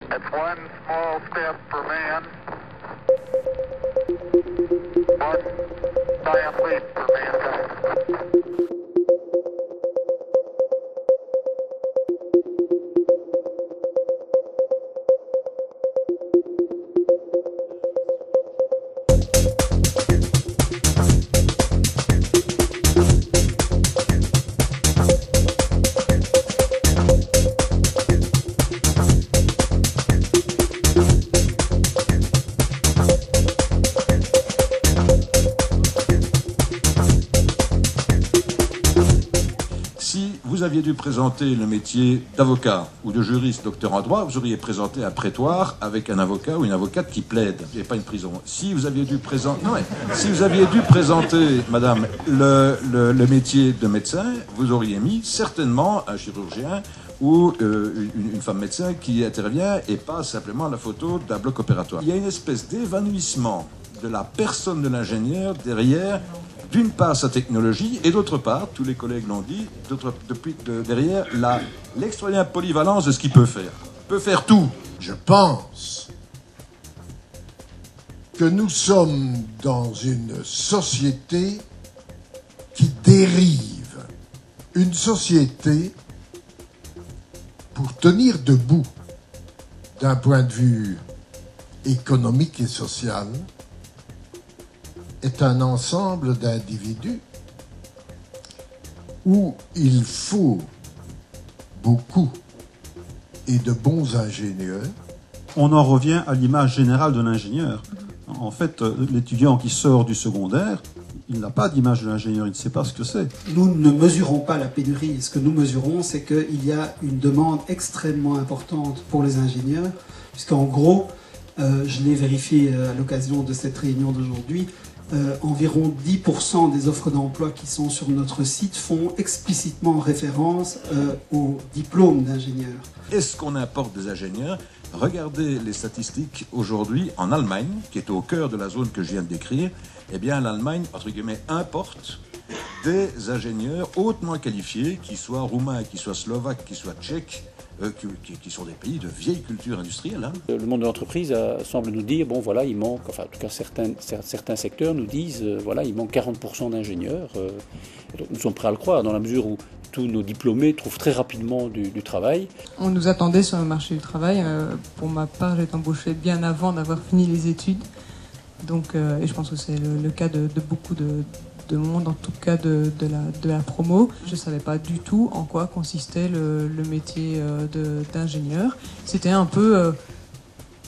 That's one small step for man, one giant leap for mankind. Vous aviez dû présenter le métier d'avocat ou de juriste, docteur en droit, vous auriez présenté un prétoire avec un avocat ou une avocate qui plaide, et pas une prison. Si vous aviez dû présenter, madame, le métier de médecin, vous auriez mis certainement un chirurgien ou une femme médecin qui intervient et pas simplement la photo d'un bloc opératoire. Il y a une espèce d'évanouissement de la personne de l'ingénieur derrière, d'une part sa technologie et d'autre part, tous les collègues l'ont dit, derrière l'extraordinaire polyvalence de ce qu'il peut faire. Il peut faire tout. Je pense que nous sommes dans une société qui dérive. Une société, pour tenir debout d'un point de vue économique et social, est un ensemble d'individus où il faut beaucoup et de bons ingénieurs. On en revient à l'image générale de l'ingénieur. En fait, l'étudiant qui sort du secondaire, il n'a pas d'image de l'ingénieur, il ne sait pas ce que c'est. Nous ne mesurons pas la pénurie. Ce que nous mesurons, c'est qu'il y a une demande extrêmement importante pour les ingénieurs, puisqu'en gros, je l'ai vérifié à l'occasion de cette réunion d'aujourd'hui, environ 10% des offres d'emploi qui sont sur notre site font explicitement référence au diplôme d'ingénieur. Est-ce qu'on importe des ingénieurs? Regardez les statistiques aujourd'hui en Allemagne, qui est au cœur de la zone que je viens de décrire. Eh bien, l'Allemagne, entre guillemets, importe des ingénieurs hautement qualifiés, qu'ils soient roumains, qu'ils soient slovaques, qu'ils soient tchèques, qui sont des pays de vieille culture industrielle. Hein. Le monde de l'entreprise semble nous dire, bon voilà, il manque, enfin en tout cas certains secteurs nous disent, voilà, il manque 40% d'ingénieurs. Donc nous sommes prêts à le croire, dans la mesure où tous nos diplômés trouvent très rapidement du travail. On nous attendait sur le marché du travail. Pour ma part, j'ai été embauchée bien avant d'avoir fini les études. Donc, et je pense que c'est le cas de beaucoup de monde, en tout cas de la promo. Je ne savais pas du tout en quoi consistait le métier d'ingénieur. C'était un peu,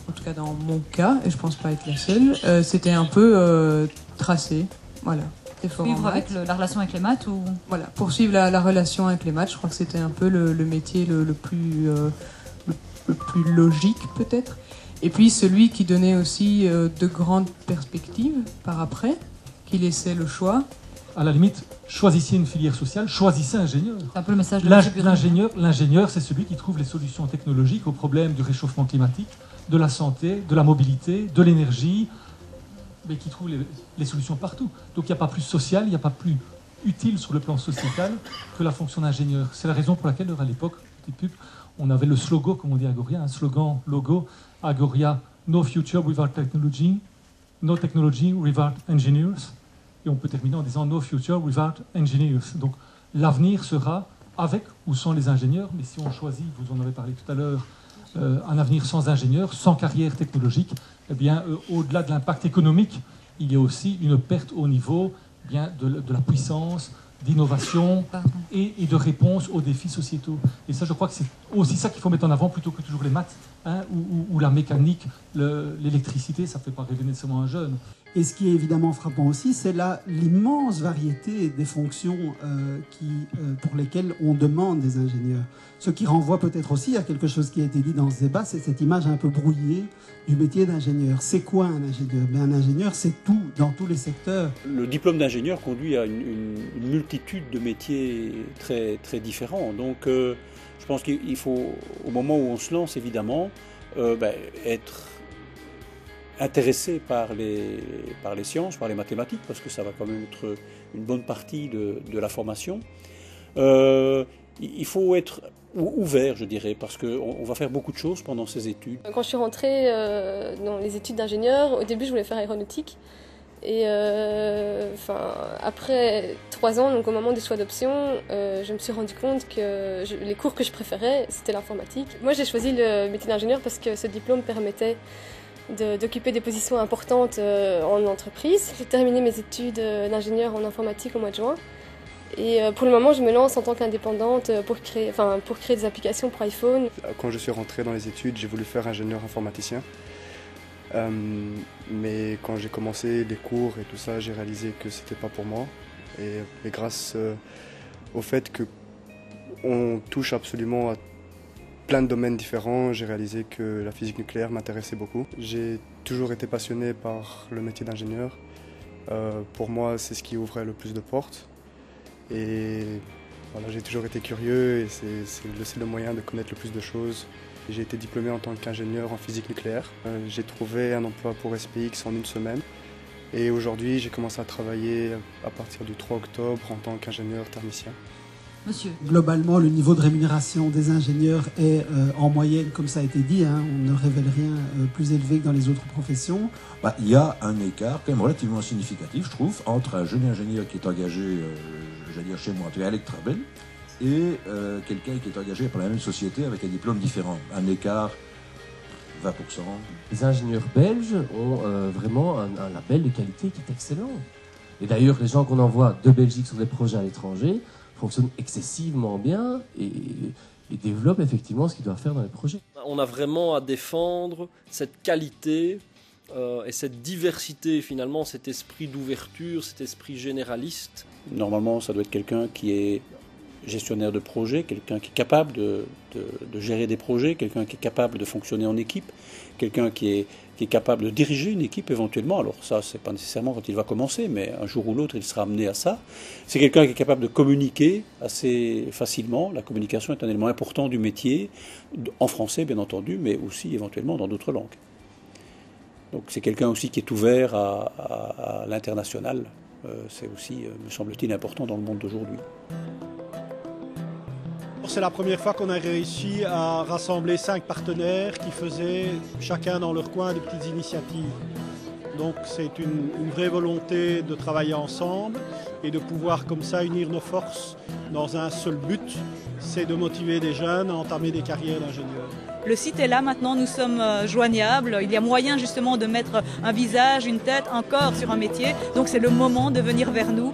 en tout cas dans mon cas, et je ne pense pas être la seule, c'était un peu tracé. Voilà. Suivre avec la relation avec les maths ou... Voilà, poursuivre la relation avec les maths, je crois que c'était un peu le métier le plus logique peut-être. Et puis celui qui donnait aussi de grandes perspectives par après, qui laissait le choix. À la limite, choisissez une filière sociale, choisissez ingénieur. C'est un peu le message de l'ingénieur, c'est celui qui trouve les solutions technologiques aux problèmes du réchauffement climatique, de la santé, de la mobilité, de l'énergie, mais qui trouve les solutions partout. Donc il n'y a pas plus social, il n'y a pas plus utile sur le plan sociétal que la fonction d'ingénieur. C'est la raison pour laquelle, à l'époque, petite pub, on avait le slogan, comme on dit à Agoria, un slogan, logo, Agoria, no future without technology, no technology without engineers. Et on peut terminer en disant no future without engineers. Donc l'avenir sera avec ou sans les ingénieurs, mais si on choisit, vous en avez parlé tout à l'heure, un avenir sans ingénieurs, sans carrière technologique, eh bien, au-delà de l'impact économique, il y a aussi une perte au niveau bien, de la puissance, d'innovation et de réponse aux défis sociétaux. Et ça, je crois que c'est aussi ça qu'il faut mettre en avant plutôt que toujours les maths, hein, ou la mécanique, l'électricité, ça ne fait pas rêver nécessairement un jeune. Et ce qui est évidemment frappant aussi, c'est l'immense variété des fonctions pour lesquelles on demande des ingénieurs. Ce qui renvoie peut-être aussi à quelque chose qui a été dit dans ce débat, c'est cette image un peu brouillée du métier d'ingénieur. C'est quoi un ingénieur? Un ingénieur, c'est tout, dans tous les secteurs. Le diplôme d'ingénieur conduit à une multitude de métiers très, très différents. Donc je pense qu'il faut, au moment où on se lance, évidemment, être intéressé par les sciences, par les mathématiques, parce que ça va quand même être une bonne partie de la formation. Il faut être ouvert, je dirais, parce qu'on va faire beaucoup de choses pendant ces études. Quand je suis rentrée dans les études d'ingénieur, au début je voulais faire aéronautique. Et après 3 ans, donc au moment du choix d'option, je me suis rendu compte que les cours que je préférais, c'était l'informatique. Moi j'ai choisi le métier d'ingénieur parce que ce diplôme permettait d'occuper des positions importantes en entreprise. J'ai terminé mes études d'ingénieur en informatique au mois de juin. Et pour le moment, je me lance en tant qu'indépendante pour créer des applications pour iPhone. Quand je suis rentré dans les études, j'ai voulu faire ingénieur informaticien. Mais quand j'ai commencé les cours et tout ça, j'ai réalisé que c'était pas pour moi. Et grâce au fait qu'on touche absolument à plein de domaines différents, j'ai réalisé que la physique nucléaire m'intéressait beaucoup. J'ai toujours été passionné par le métier d'ingénieur. Pour moi, c'est ce qui ouvrait le plus de portes. Et voilà, j'ai toujours été curieux et c'est le moyen de connaître le plus de choses. J'ai été diplômé en tant qu'ingénieur en physique nucléaire. J'ai trouvé un emploi pour SPX en 1 semaine. Et aujourd'hui, j'ai commencé à travailler à partir du 3 octobre en tant qu'ingénieur thermicien. Monsieur. Globalement, le niveau de rémunération des ingénieurs est en moyenne, comme ça a été dit, on ne révèle rien plus élevé que dans les autres professions. Il y a un écart quand même relativement significatif, je trouve, entre un jeune ingénieur qui est engagé, j'allais dire chez moi, en tout cas à Electrabel, et quelqu'un qui est engagé par la même société avec un diplôme différent. Un écart, 20%. Les ingénieurs belges ont vraiment un label de qualité qui est excellent. Et d'ailleurs, les gens qu'on envoie de Belgique sur des projets à l'étranger fonctionnent excessivement bien et développent effectivement ce qu'ils doivent faire dans les projets. On a vraiment à défendre cette qualité et cette diversité, finalement, cet esprit d'ouverture, cet esprit généraliste. Normalement, ça doit être quelqu'un qui est gestionnaire de projet, quelqu'un qui est capable de gérer des projets, quelqu'un qui est capable de fonctionner en équipe, quelqu'un qui est capable de diriger une équipe éventuellement. Alors ça, c'est pas nécessairement quand il va commencer, mais un jour ou l'autre, il sera amené à ça. C'est quelqu'un qui est capable de communiquer assez facilement. La communication est un élément important du métier, en français bien entendu, mais aussi éventuellement dans d'autres langues. Donc c'est quelqu'un aussi qui est ouvert à l'international. C'est aussi, me semble-t-il, important dans le monde d'aujourd'hui. C'est la première fois qu'on a réussi à rassembler 5 partenaires qui faisaient chacun dans leur coin des petites initiatives. Donc c'est une vraie volonté de travailler ensemble et de pouvoir comme ça unir nos forces dans un seul but, c'est de motiver des jeunes à entamer des carrières d'ingénieurs. Le site est là maintenant, nous sommes joignables, il y a moyen justement de mettre un visage, une tête, un corps sur un métier, donc c'est le moment de venir vers nous.